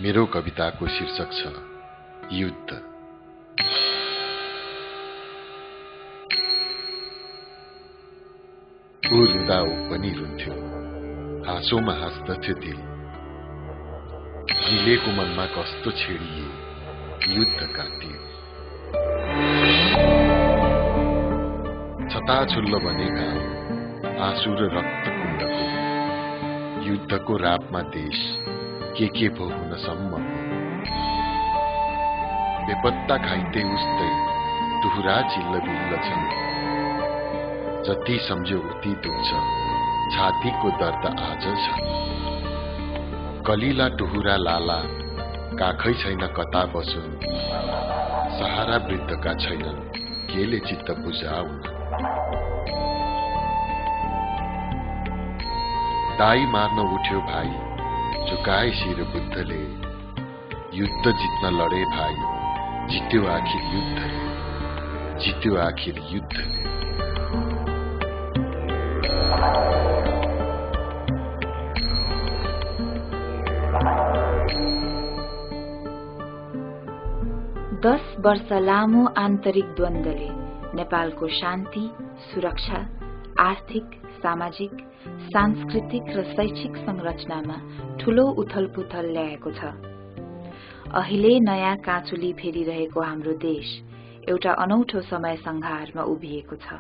मेरो कविताको शीर्षक छ युद्ध। ऊ रुँदा ऊ पनि रुन्थ्यो, हाँसोमा हाँस्दथ्यो दिल। मिलेको मनमा कस्तो छेडिए युद्धका तीर। छताछुल्लो बनेका आँसु र रक्त कुण्डको, युद्धको रापमा देश के भो हुन सम्म। बेपत्ता घाइते उस्तै टुहुरा चिल्ल बिल्ल छन्। जति सम्झ्यो उति दुख्छ, छातीको दर्द आज छ। कलिला टुहुरा लाला, काखै छैन कता बसुन्। सहारा वृद्धका छैनन्, केले चित्त बुझाउन्। दाई मार्न उठ्यो भाइ, झुकाए शिर बुद्धले। युद्ध जित्न लडे भाइ, जित्यो आखिर युद्धले, जित्यो आखिर युद्धले। दस वर्ष लामो आन्तरिक द्वन्द्वले नेपालको शान्ति, सुरक्षा, आर्थिक, सामाजिक, सांस्कृतिक र शैक्षिक संरचनामा ठूलो उथलपुथल ल्याएको छ। अहिले नयाँ काँचुली फेरिरहेको हाम्रो देश एउटा अनौठो समय संहारमा उभिएको छ।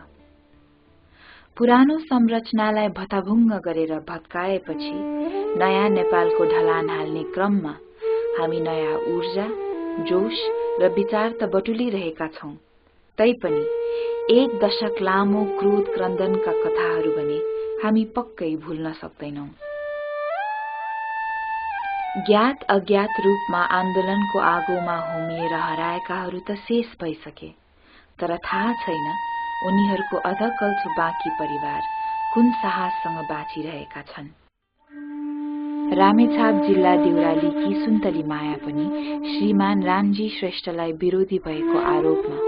पुरानो संरचनालाई भताभुङ्ग गरेर भत्काएपछि नयाँ नेपालको ढलान हाल्ने क्रममा हामी नयाँ ऊर्जा, जोश र विचार त बटुलिरहेका छौं, तैपनि एक दशक लामो क्रोध क्रन्दनका कथाहरू भने हामी पक्कै भुल्न सक्दैनौं। ज्ञात अज्ञात रूपमा आन्दोलनको आगोमा होमिएर हराएकाहरू त शेष भइसके, तर थाहा छैन उनीहरूको अधकल्चो बाँकी परिवार कुन साहससँग बाँचिरहेका छन्। रामेछाप जिल्ला देउरालीकी सुन्तली माया पनि श्रीमान रामजी श्रेष्ठलाई विरोधी भएको आरोपमा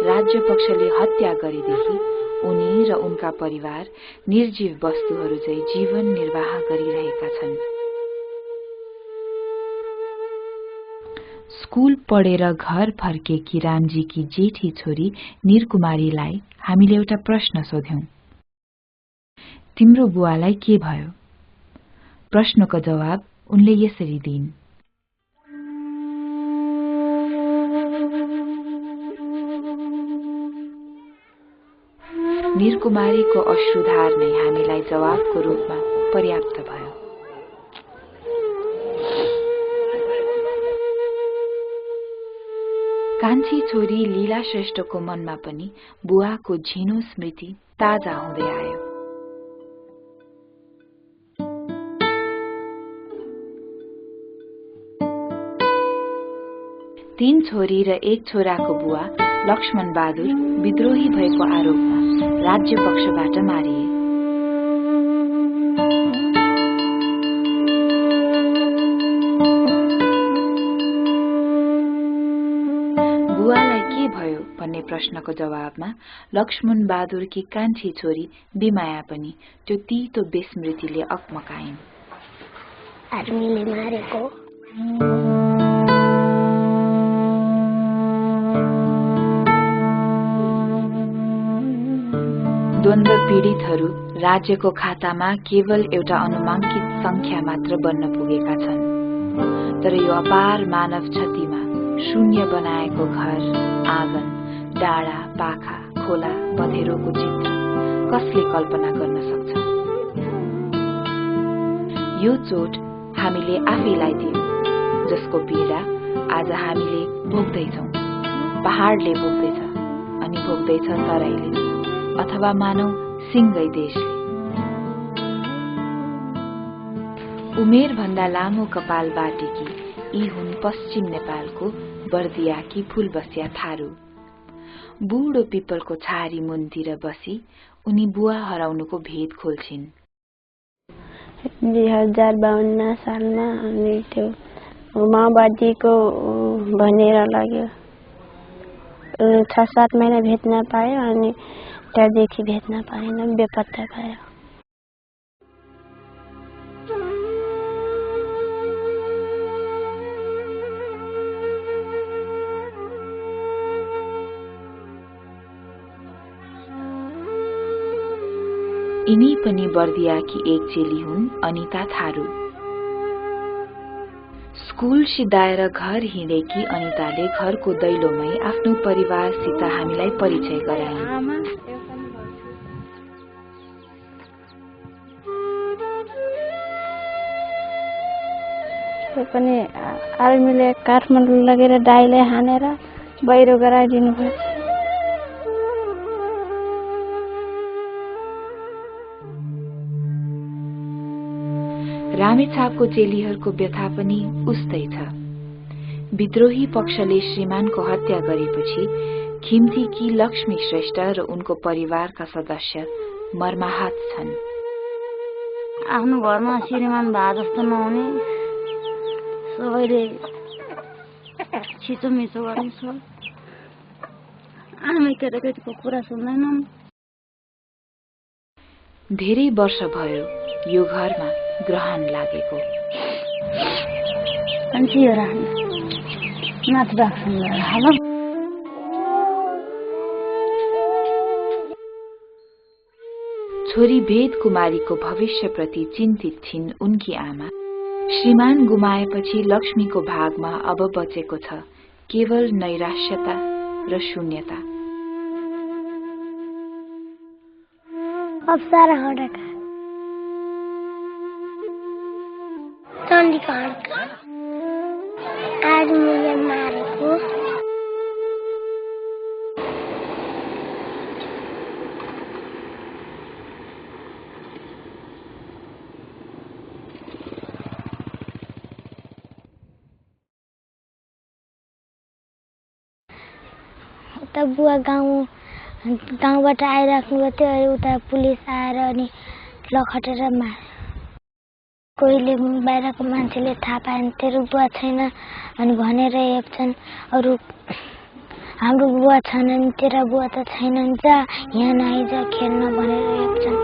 राज्य पक्षले हत्या गरेदेखि उनी र उनका परिवार निर्जीव वस्तुहरू चाहिँ जीवन निर्वाह गरिरहेका छन्। स्कूल पढेर घर फर्केकी रामजीकी जेठी छोरी निरकुमारीलाई हामीले एउटा प्रश्न सोध्यौं। तिम्रो बुवालाई के भयो? प्रश्नको जवाब उनले यसरी दिइन्। निरकुमारीको अश्रुधार नै हामीलाई जवाबको रूपमा पर्याप्त भयो। कान्छी छोरी लीला श्रेष्ठको मनमा पनि बुवाको झिनो स्मृति ताजा हुँदै आयो। तीन छोरी र एक छोराको बुवा लक्ष्मण बहादुर विद्रोही भएको आरोपमा राज्य पक्षबाट मारिए। बुवालाई के भयो भन्ने प्रश्नको जवाबमा लक्ष्मण बहादुरकी कान्छी छोरी बिमाया पनि त्यो तीतो विस्मृतिले अकमकाइन्। आर्मीले मारेको। द्वन्द्व पीडितहरू राज्यको खातामा केवल एउटा अनुमानित संख्या मात्र बन्न पुगेका छन्, तर यो अपार मानव क्षतिमा शून्य बनाएको घर, आँगन, डाँडा, पाखा, खोला, बँधेरोको चित्र कसले कल्पना गर्न सक्छ? यो चोट हामीले आफैलाई दियौं, जसको पीडा आज हामीले भोग्दैछौं। पहाडले भोग्दैछ अनि भोग्दैछ तराईले, अथवा मानौ सिंगै देशले। उमेर भन्दा लामो कपाल बाटेकी यी हुन् पश्चिम नेपालको बर्दियाकी फूलबसिया थारू। बुढो पिपलको छारी मुनतिर बसी उनी बुवा हराउनुको भेद खोल्छिन्। 2052 सालमा अनि त्यो माओवादीको भनेर लाग्यो। 6-7 महिना भेट्न पायो अनि त्यहाँदेखि भेट्न पाएन, बेपत्ता भयो। यिनी पनि बर्दियाकी एक चेली हुन्, अनिता थारू। स्कूल सिधाएर घर हिँडेकी अनिताले घरको दैलोमै आफ्नो परिवारसित हामीलाई परिचय गराइन्। पनि आर्मीले काठमाडौँ लगेर दाइले हानेर बाहिर गराइदिनु भयो। रामेछापको चेलीहरूको व्यथा पनि उस्तै छ। विद्रोही पक्षले श्रीमानको हत्या गरेपछि खिम्तीकी लक्ष्मी श्रेष्ठ र उनको परिवारका सदस्य मर्माहत छन्। आफ्नो घरमा श्रीमान भए जस्तो नहुने, सबैले छिचोमिचो गर्नु छ। आमै केटाकेटीको कुरा सुन्दैनन्। धेरै वर्ष भयो यो घरमा ग्रहण लागेको। छोरी भेद कुमारीको भविष्यप्रति चिन्तित छिन् उनकी आमा। श्रीमान गुमाएपछि लक्ष्मीको भागमा अब बचेको छ केवल नैराश्यता र शून्यता। अब सारा हडका चण्डीगढका आर्मीले मारेको उता बुवा गाउँबाट आइराख्नु थियो। उता पुलिस आएर अनि लखटेर मारे। कोहीले बाहिरको मान्छेले थाहा पाएन तेरो बुवा छैन अनि भनेर हेप्छन्। अरू हाम्रो बुवा छन् अनि तेरा बुवा त छैनन्, जा यहाँ नआइज खेल्न भनेर हेप्छन्।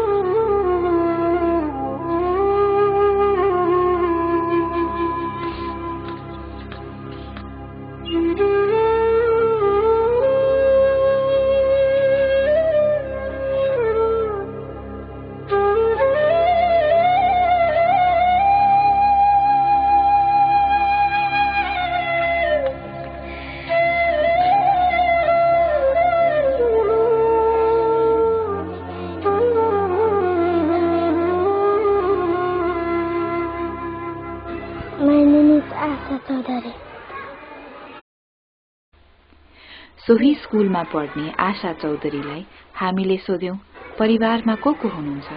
सोही स्कूलमा पढ्ने आशा चौधरीलाई हामीले सोध्यौं परिवारमा को हुनुहुन्छ।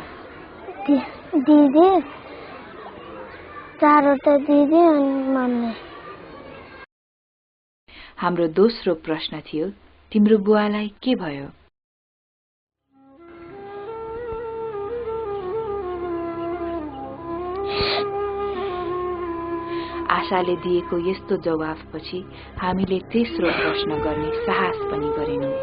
दिदी, चारवटा दिदी अनि मम्मी। हाम्रो दोस्रो प्रश्न थियो, तिम्रो बुवालाई के भयो? आशाले दिएको यस्तो जवाफपछि हामीले तेस्रो प्रश्न गर्ने साहस पनि गरेनौं।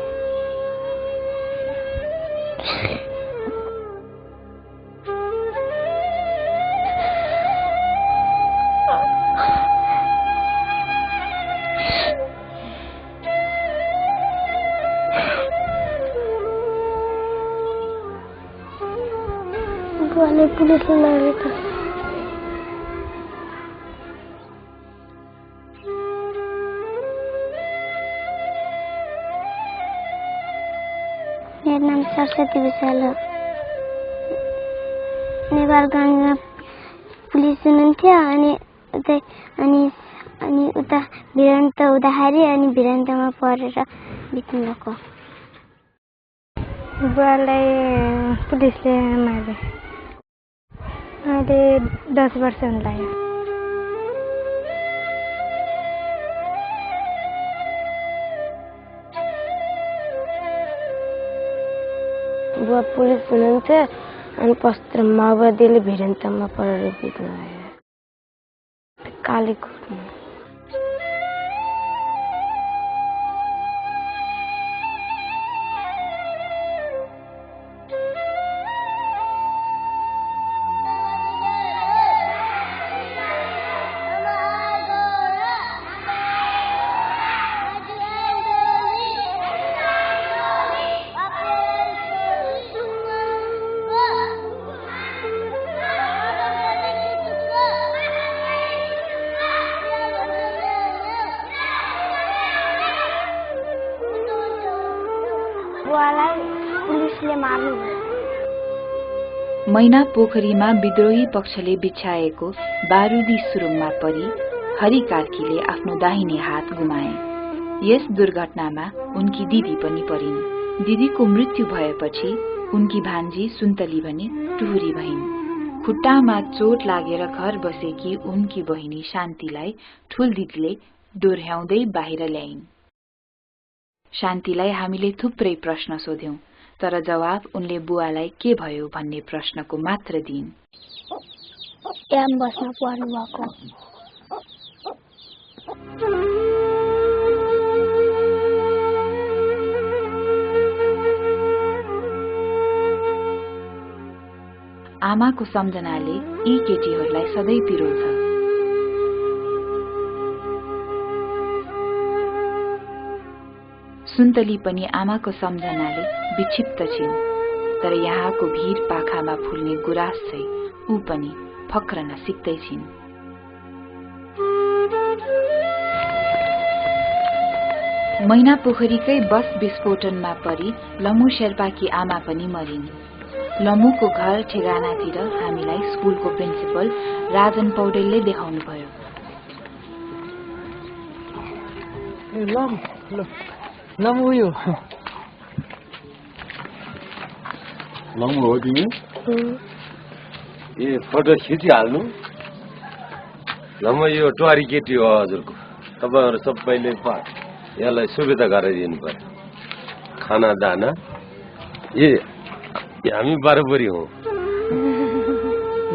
बुवाले पुलिसले मारेको। मेरो नाम सरस्वती विशाल हो। नेपालगञ्जमा पुलिस हुनुहुन्थ्यो अनि उता भिरन्त हुँदाखेरि अनि भिरन्तमा परेर बित्नुभएको। बुवालाई पुलिसले मारे। अहिले 10 वर्ष हुन लाग्यो। बुवा पुलिस हुनुहुन्थ्यो अनि पस्त्र माओवादीले भिरन्तमा परेर बित्नु भयो कालीकोटमा। पुलिसले मार्नुभयो। मैना पोखरीमा विद्रोही पक्षले बिछ्याएको बारुदी सुरुङमा परी हरि कार्कीले आफ्नो दाहिने हात गुमाए। यस दुर्घटनामा उनकी दिदी पनि परिन्। दिदीको मृत्यु भएपछि उनकी भान्जी सुन्तली भने टुहुरी भइन्। खुट्टामा चोट लागेर घर बसेकी उनकी बहिनी शान्तिलाई ठूल दिदीले डोर्याउँदै बाहिर ल्याइन्। शान्तिलाई हामीले थुप्रै प्रश्न सोध्यौं, तर जवाब उनले बुवालाई के भयो भन्ने प्रश्नको मात्र दिइन्। एम बस्न पर्नु भएको। आमाको सम्झनाले यी केटीहरूलाई सधैँ पिरोल्छ। सुन्तली पनि आमाको सम्झनाले विक्षिप्त छिन्, तर यहाँको भीर पाखामा फुल्ने गुराँस चाहिँ ऊ पनि फक्रन सिक्दै छिन्। मैना पोखरीकै बस विस्फोटनमा परी लमु शेर्पाकी आमा पनि मरिन्। लमुको घर ठेगानातिर हामीलाई स्कुलको प्रिन्सिपल राजन पौडेलले देखाउनुभयो। लमु यो लमु हो तिमी? ए फोटो खिचिहाल्नु। लमु यो टुवारी केटी हो हजुरको। तपाईँहरू सबैले यसलाई सुविधा गराइदिनु पर्यो। खाना दाना ए हामी बराबरी हौ।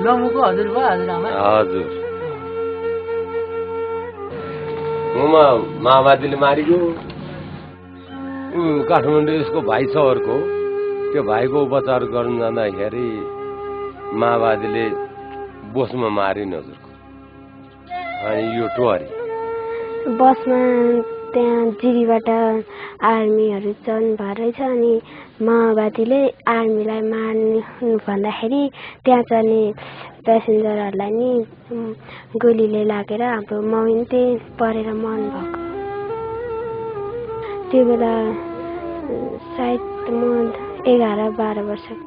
लमुको हजुरबा हजुरआमा? हजुर। माओवादीले मारेको काठमाडौँ यसको भाइ छ अर्को। त्यो भाइको उपचार गर्नु जाँदाखेरि माओवादीले बसमा मारिन् हजुरको। अनि यो टुवारी बसमा त्यहाँ जिरीबाट आर्मीहरू चढ्नु भएछ। अनि माओवादीले आर्मीलाई मार्नु भन्दाखेरि त्यहाँ चढ्ने प्यासेन्जरहरूलाई नि गोलीले लागेर हाम्रो मम्मी त्यही परेर मर्नु भएको। त्यो बेला सायद म 11-12 वर्षको।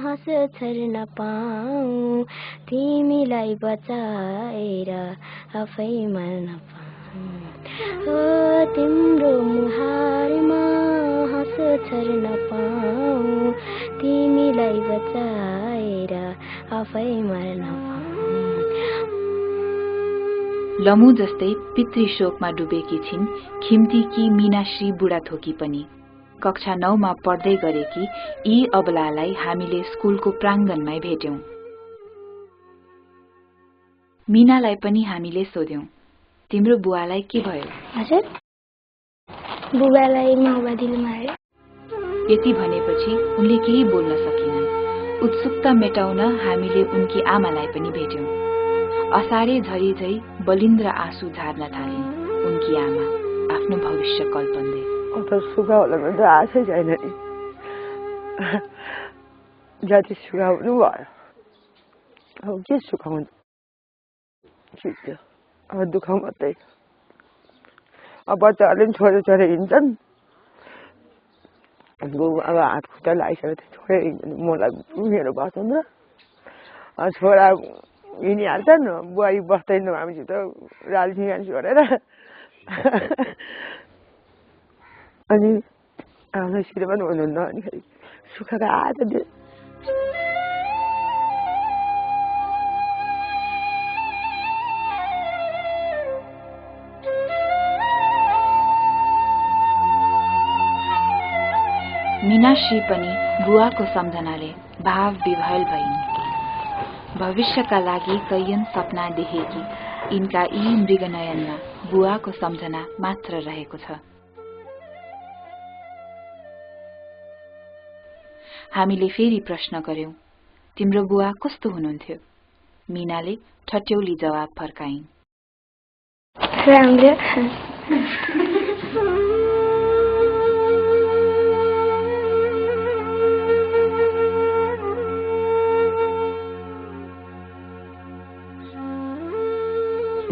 हाँस छर्न पाऊँ तिमीलाई बचाएर आफै मर्न पाऊँ। तिम्रो मुहारमा हाँस छर्न पाऊँ तिमीलाई बचाएर आफै मर्न पाऊँ। लमु जस्तै पितृ शोकमा डुबेकी छिन् खिम्तीकी मीनाश्री बुढाथोकी पनि। कक्षा 9 मा पढ्दै गरेकी यी अबलालाई हामीले स्कुलको प्राङ्गणमै भेट्यौं। मीनालाई पनि हामीले सोध्यौं, तिम्रो बुवालाई के भयो? हजुर, बुबालाई माओवादीले मार्यो। यति भनेपछि उनले केही बोल्न सकिनन्। उत्सुकता मेटाउन हामीले उनकी आमालाई पनि भेट्यौं। असारे झरी झै बलिन्द्र आँसु झार्न थालिन् उनकी आमा आफ्नो भविष्य कल्पन्दै। सुखा होला भने त आशै छैन नि। जति सुखाउनु भयो अब के सुखाउनु, अब दुःख मात्रै। अब बच्चाहरूले पनि छोडेर छोडेर हिँड्छन्। अब हात खुट्टा लगाइसकेर छोडेर हिँड्छन्। मलाई मेरो बस्छन् र छोरा हिँडिहाल्छन्, बुहारी बस्दैन हामीसित रालसिंह छोडेर। अनि आफ्नो सिर पनि हुनुहुन्न। अनि सुखका आज मीनाश्री पनि बुवाको सम्झनाले भाव विभल भइन्। भविष्यका लागि कैयन सपना देखेकी यिनका यी मृगनयनमा बुवाको सम्झना मात्र रहेको छ। हामीले फेरि प्रश्न गर्यौं, तिम्रो बुवा कस्तो हुनुहुन्थ्यो? मीनाले ठट्यौली जवाब फर्काइन्। राम्रो।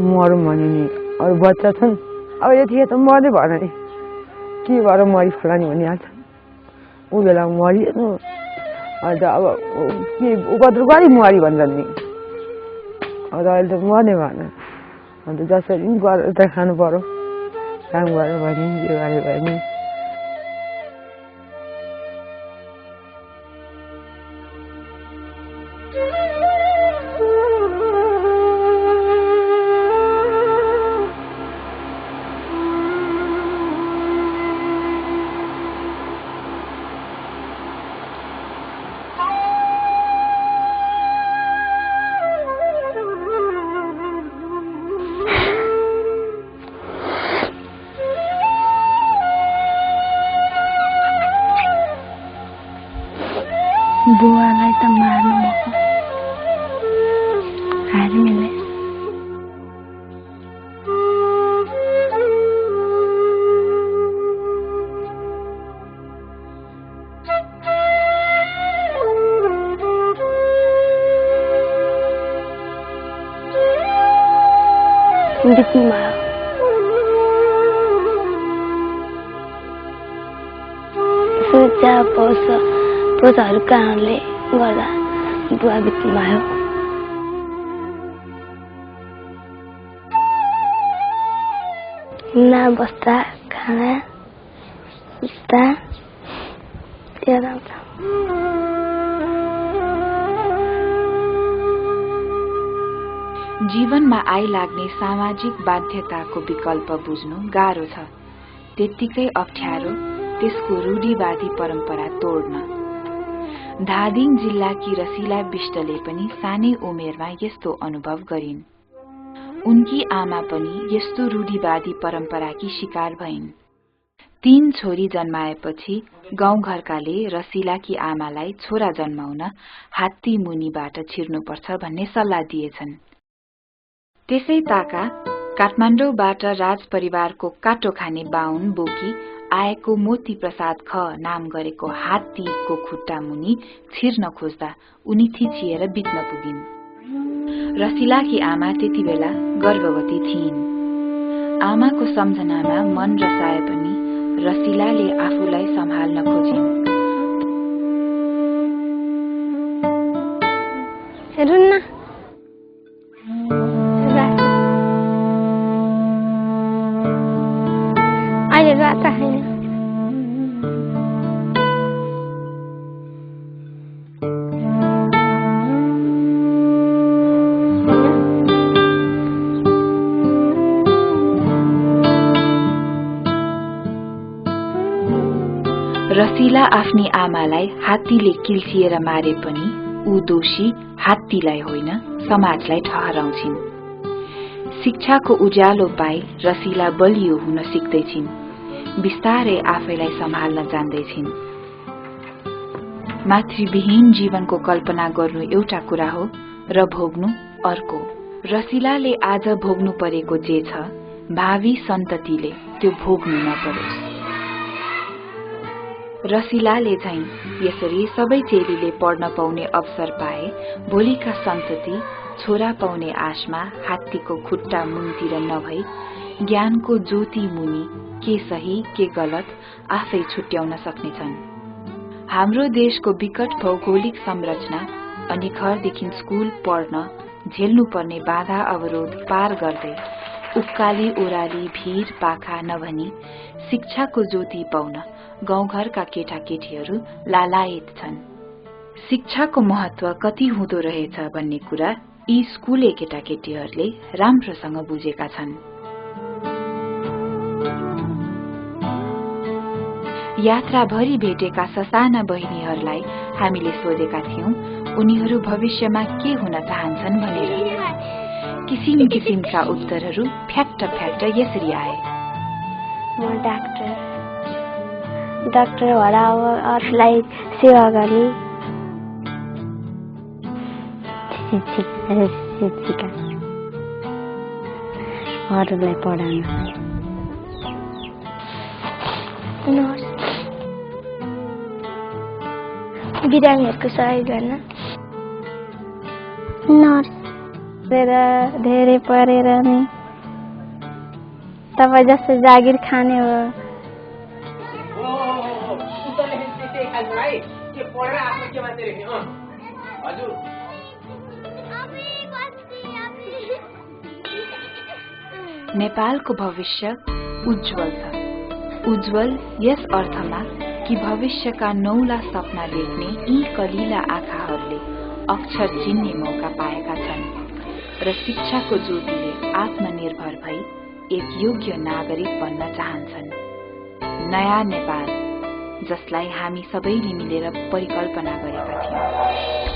मरौँ भने नि अरू बच्चा छन्, अब यतिखेर त मर्दै भएन नि, के भएर मरि फलाने भनिहाल्छ। ऊ बेला मरिनु अन्त अब के उपद्रो गरी मरि भन्छन् नि अब अहिले त मर्ने भएन अन्त जसरी पनि गरेर त खानु पर्यो काम गरेर भयो नि के गरे भयो नि बुवालाई त मार्नु भएको आर्मीले बित्नुमा सुरक्षा पोसाहरू कारणले गर्दा बुवा बित्नु भयो ना बस्दा खाना सुत्दा याद आउँछ जीवनमा आइलाग्ने सामाजिक बाध्यताको विकल्प बुझ्नु गाह्रो छ त्यत्तिकै अप्ठ्यारो त्यसको रूढिवादी परम्परा तोड्न धादिङ जिल्लाकी रसिला विष्टले पनि सानै उमेरमा यस्तो अनुभव गरिन् उनकी आमा पनि यस्तो रूढिवादी परम्पराकी शिकार भइन् 3 छोरी जन्माएपछि गाउँघरकाले रसिलाकी आमालाई छोरा जन्माउन हात्ती मुनिबाट छिर्नुपर्छ भन्ने सल्लाह दिएछन् त्यसै ताका काठमाडौँबाट राज परिवारको काटो खाने बाहुन बोकी आएको मोती प्रसाद ख नाम गरेको हात्तीको खुट्टा मुनि छिर्न खोज्दा उनी थिचिएर बित्न पुगिन् रसिलाकी आमा त्यति बेला गर्भवती थिइन् आमाको सम्झनामा मन रसाए पनि रसिलाले आफूलाई सम्हाल्न खोजिन् अहिले रात होइन रसिला आफ्नी आमालाई हात्तीले किल्चिएर मारे पनि ऊ दोषी हात्तीलाई होइन समाजलाई ठहराउँछिन् शिक्षाको उज्यालो पाई रसिला बलियो हुन सिक्दैछिन् बिस्तारै आफैलाई सम्हाल्न जान्दैछिन् मातृविहीन जीवनको कल्पना गर्नु एउटा कुरा हो र भोग्नु अर्को रसिलाले आज भोग्नु परेको जे छ भावी सन्ततिले त्यो भोग्नु नपरोस् रसिलाले झैं यसरी सबै चेलीले पढ्न पाउने अवसर पाए भोलिका सन्तति छोरा पाउने आशमा हात्तीको खुट्टा मुनितिर नभई ज्ञानको ज्योति मुनि के सही के गलत आफै छुट्याउन सक्नेछन् हाम्रो देशको विकट भौगोलिक संरचना अनि घरदेखि स्कूल पढ्न झेल्नुपर्ने बाधा अवरोध पार गर्दै उक्काली ओराली भीड़ पाखा नभनी शिक्षाको ज्योति पाउन गाउँघरका केटाकेटीहरू लालायित छन् शिक्षाको महत्व कति हुँदो रहेछ भन्ने कुरा यी स्कुले केटाकेटीहरूले राम्रोसँग बुझेका छन् यात्राभरि भेटेका ससाना बहिनीहरूलाई हामीले सोधेका थियौं उनीहरू भविष्यमा के हुन चाहन्छन् भनेर किसिम किसिमका उत्तरहरू फ्याट्ट फ्याट्ट यसरी आए म डाक्टर भएर अरूलाई सेवा गर्ने शिक्षिका अरूलाई पढाउन नर्स बिरामीहरूको सहयोग गर्न नर्स धेरै पढेर नि तपाईँ जस्तो जागिर खाने हो आइहाल्छ भाइ के पढेर आफ्नो के मान्छे लेख्ने हजुर नेपालको भविष्य उज्जवल छ। उज्जवल यस अर्थमा कि भविष्यका नौला सपना देख्ने यी कलिला आँखाहरूले अक्षर चिन्ने मौका पाएका छन् र शिक्षाको ज्योतिले आत्मनिर्भर भई एक योग्य नागरिक बन्न चाहन्छन्। नयाँ नेपाल जसलाई हामी सबैले मिलेर परिकल्पना गरेका थियौं।